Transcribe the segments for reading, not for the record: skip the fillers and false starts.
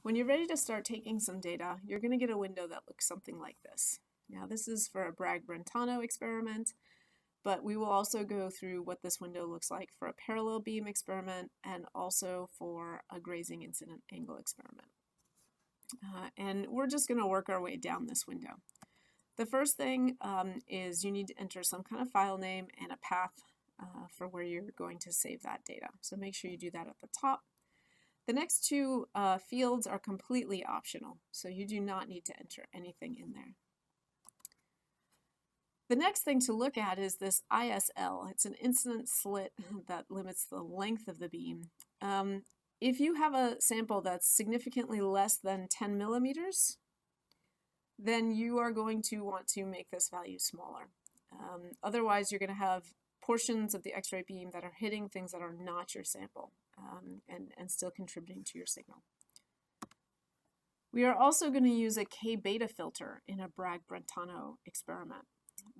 When you're ready to start taking some data, you're going to get a window that looks something like this. Now this is for a Bragg-Brentano experiment, but we will also go through what this window looks like for a parallel beam experiment and also for a grazing incident angle experiment. And we're just going to work our way down this window. The first thing is you need to enter some kind of file name and a path for where you're going to save that data. So make sure you do that at the top. The next two fields are completely optional, so you do not need to enter anything in there. The next thing to look at is this ISL. It's an incident slit that limits the length of the beam. If you have a sample that's significantly less than 10 millimeters, then you are going to want to make this value smaller. Otherwise, you're going to have portions of the X-ray beam that are hitting things that are not your sample and still contributing to your signal. We are also going to use a K-beta filter in a Bragg-Brentano experiment.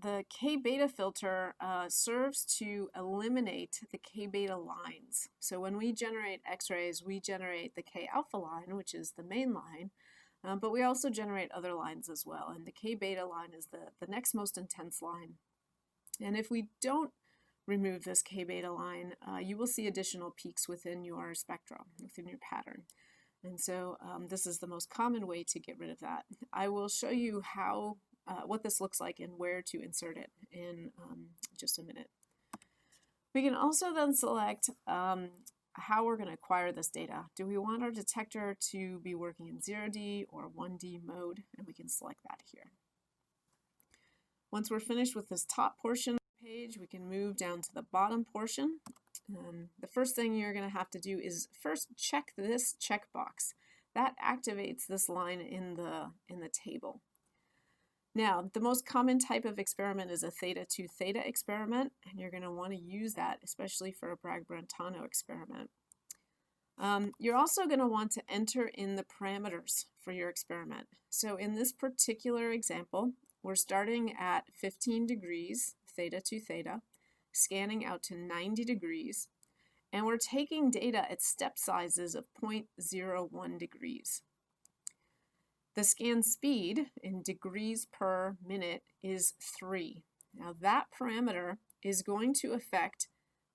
The K-beta filter serves to eliminate the K-beta lines. So when we generate X-rays, we generate the K-alpha line, which is the main line, but we also generate other lines as well. And the K-beta line is the next most intense line. And if we don't remove this K-beta line, you will see additional peaks within your spectrum, within your pattern. And so this is the most common way to get rid of that. I will show you how what this looks like and where to insert it in just a minute. We can also then select how we're going to acquire this data. Do we want our detector to be working in 0D or 1D mode? And we can select that here. Once we're finished with this top portion of the page, we can move down to the bottom portion. The first thing you're going to have to do is first check this checkbox. That activates this line in the table. Now, the most common type of experiment is a theta to theta experiment, and you're going to want to use that, especially for a Bragg-Brentano experiment. You're also going to want to enter in the parameters for your experiment. So in this particular example, we're starting at 15 degrees, theta to theta, scanning out to 90 degrees, and we're taking data at step sizes of 0.01 degrees. The scan speed in degrees per minute is 3. Now that parameter is going to affect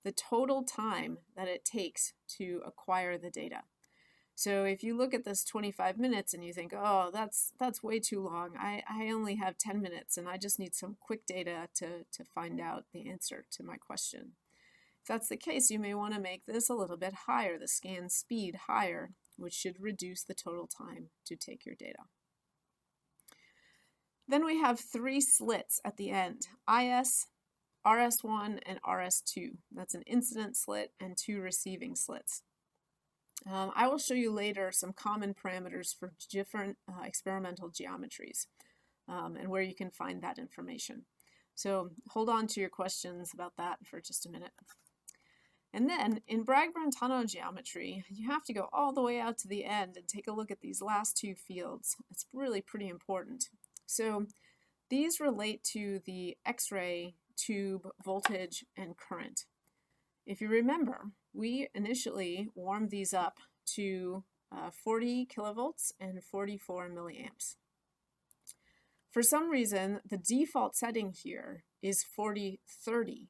the total time that it takes to acquire the data. So if you look at this 25 minutes and you think, oh, that's way too long, I only have 10 minutes and I just need some quick data to find out the answer to my question. If that's the case, you may want to make this a little bit higher, the scan speed higher, which should reduce the total time to take your data. Then we have 3 slits at the end, IS, RS1, and RS2. That's an incident slit and 2 receiving slits. I will show you later some common parameters for different experimental geometries and where you can find that information. So hold on to your questions about that for just a minute. And then in Bragg-Brentano geometry, you have to go all the way out to the end and take a look at these last 2 fields. It's really pretty important. So these relate to the X-ray tube voltage and current. If you remember, we initially warmed these up to 40 kilovolts and 44 milliamps. For some reason, the default setting here is 40-30.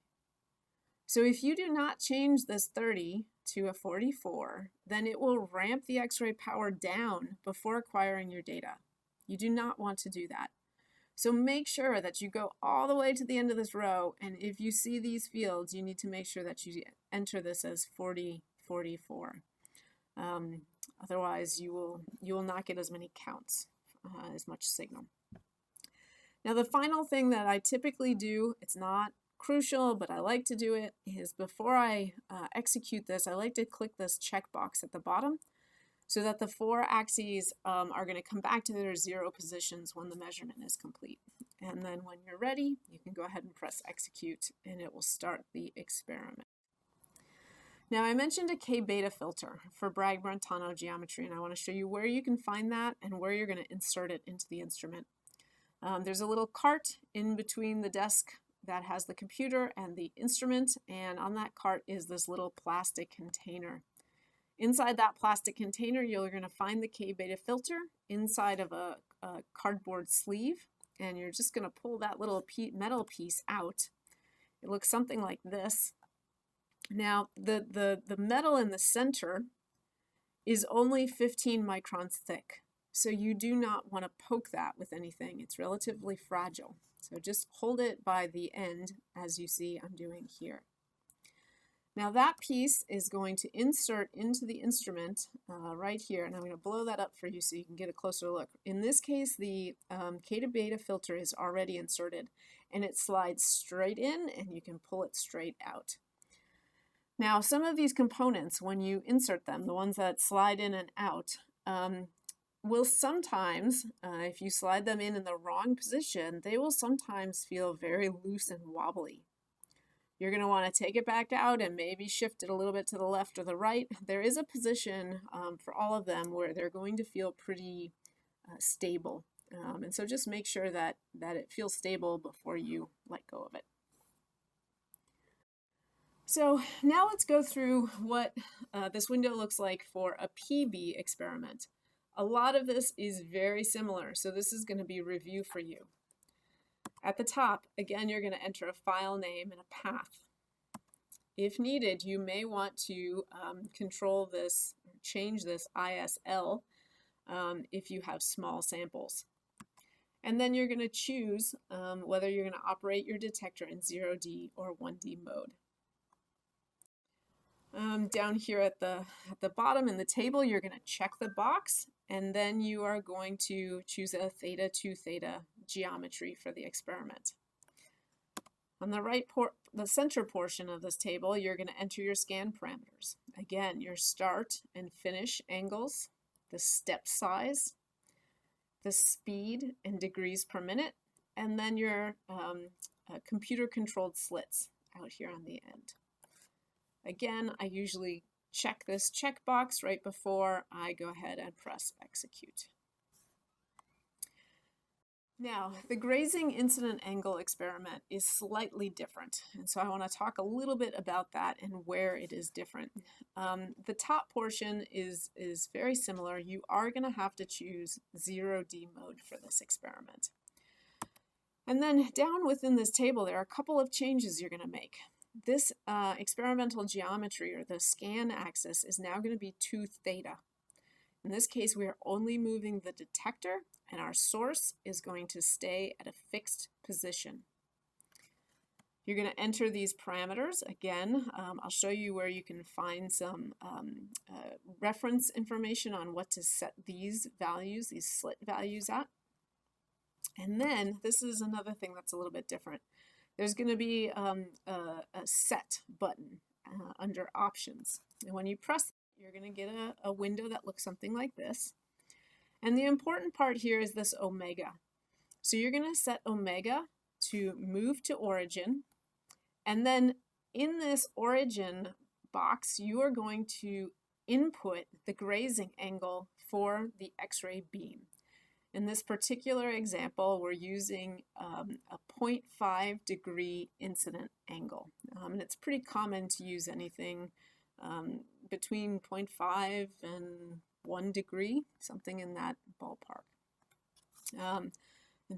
So if you do not change this 30 to a 44, then it will ramp the X-ray power down before acquiring your data. You do not want to do that. So make sure that you go all the way to the end of this row, and if you see these fields, you need to make sure that you enter this as 40-44. Otherwise, you will not get as many counts, as much signal. Now, the final thing that I typically do, it's not crucial, but I like to do it, is before I execute this, I like to click this checkbox at the bottom, so that the 4 axes are going to come back to their 0 positions when the measurement is complete. And then when you're ready, you can go ahead and press execute, and it will start the experiment. Now I mentioned a K-beta filter for Bragg-Brentano geometry, and I want to show you where you can find that and where you're going to insert it into the instrument. There's a little cart in between the desk that has the computer and the instrument, and on that cart is this little plastic container. Inside that plastic container, you're going to find the K-beta filter inside of a cardboard sleeve, and you're just going to pull that little metal piece out. It looks something like this. Now, the metal in the center is only 15 microns thick, so you do not want to poke that with anything. It's relatively fragile. So just hold it by the end, as you see I'm doing here. Now that piece is going to insert into the instrument right here, and I'm going to blow that up for you so you can get a closer look. In this case, the K-beta filter is already inserted, and it slides straight in, and you can pull it straight out. Now, some of these components, when you insert them, the ones that slide in and out, will sometimes, if you slide them in the wrong position, they will sometimes feel very loose and wobbly. You're going to want to take it back out and maybe shift it a little bit to the left or the right. There is a position for all of them where they're going to feel pretty stable. And so just make sure that it feels stable before you let go of it. So now let's go through what this window looks like for a PB experiment. A lot of this is very similar, so this is going to be review for you. At the top, again, you're going to enter a file name and a path. If needed, you may want to control this, or change this ISL if you have small samples. And then you're going to choose whether you're going to operate your detector in 0D or 1D mode. Down here at the bottom in the table, you're going to check the box, and then you are going to choose a theta to theta geometry for the experiment. On the the center portion of this table, you're going to enter your scan parameters. Again, your start and finish angles, the step size, the speed in degrees per minute, and then your computer-controlled slits out here on the end. Again, I usually check this checkbox right before I go ahead and press execute. Now, the grazing incident angle experiment is slightly different, and so I want to talk a little bit about that and where it is different. The top portion is very similar. You are going to have to choose 0D mode for this experiment. And then down within this table, there are a couple of changes you're going to make. This experimental geometry, or the scan axis, is now going to be 2 theta. In this case, we are only moving the detector, and our source is going to stay at a fixed position. You're going to enter these parameters. Again, I'll show you where you can find some reference information on what to set these values, these slit values at. And then, this is another thing that's a little bit different. There's going to be a set button under options. And when you press it, you're going to get a window that looks something like this. And the important part here is this omega. So you're going to set omega to move to origin. And then in this origin box, you are going to input the grazing angle for the X-ray beam. In this particular example, we're using a 0.5 degree incident angle. And it's pretty common to use anything between 0.5 and 1 degree, something in that ballpark. And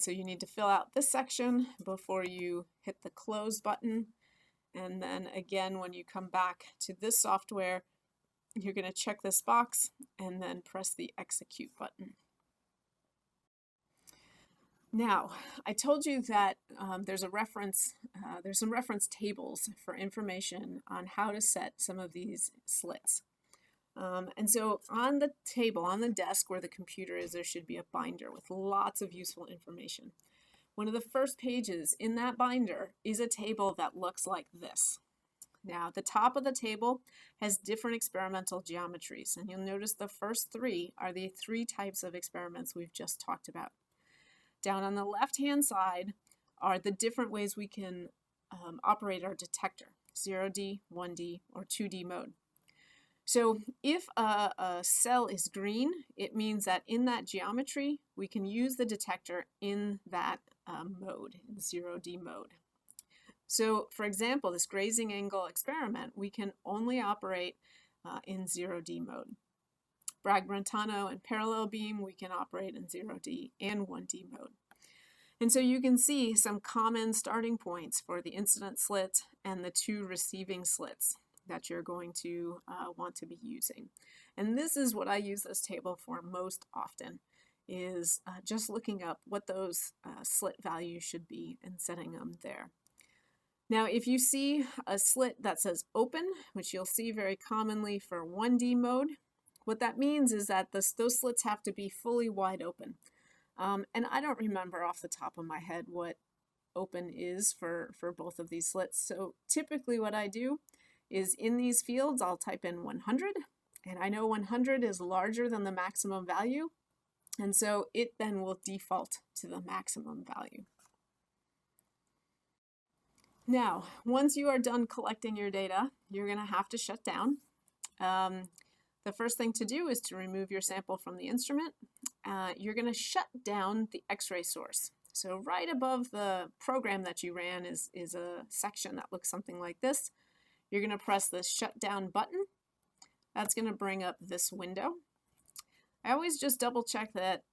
so you need to fill out this section before you hit the close button. And then again, when you come back to this software, you're going to check this box and then press the execute button. Now, I told you that there's some reference tables for information on how to set some of these slits. And so on the table, on the desk where the computer is, there should be a binder with lots of useful information. One of the first pages in that binder is a table that looks like this. Now, the top of the table has different experimental geometries, and you'll notice the first 3 are the 3 types of experiments we've just talked about. Down on the left-hand side are the different ways we can operate our detector, 0D, 1D, or 2D mode. So if a cell is green, it means that in that geometry, we can use the detector in that mode, in 0D mode. So for example, this grazing angle experiment, we can only operate in 0D mode. Bragg-Brentano and parallel beam, we can operate in 0D and 1D mode. And so you can see some common starting points for the incident slit and the two receiving slits that you're going to want to be using. And this is what I use this table for most often, is just looking up what those slit values should be and setting them there. Now, if you see a slit that says open, which you'll see very commonly for 1D mode, what that means is that those slits have to be fully wide open. And I don't remember off the top of my head what open is for both of these slits. So typically what I do is in these fields, I'll type in 100, and I know 100 is larger than the maximum value, and so it then will default to the maximum value. Now, once you are done collecting your data, you're going to have to shut down. The first thing to do is to remove your sample from the instrument. You're going to shut down the X-ray source. So right above the program that you ran is a section that looks something like this. You're going to press the shutdown button. That's going to bring up this window. I always just double check that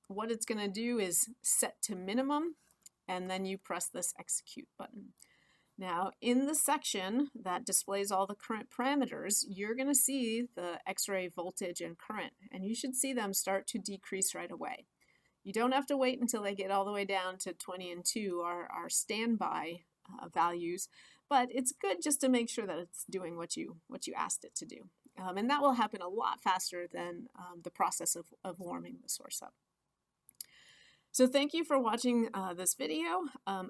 what it's going to do is set to minimum, and then you press this execute button. Now, in the section that displays all the current parameters, you're going to see the X-ray voltage and current, and you should see them start to decrease right away. You don't have to wait until they get all the way down to 20 and 2, our standby values, but it's good just to make sure that it's doing what you asked it to do. And that will happen a lot faster than the process of warming the source up. So thank you for watching this video.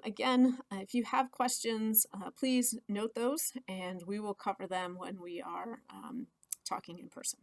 Again, if you have questions, please note those, and we will cover them when we are talking in person.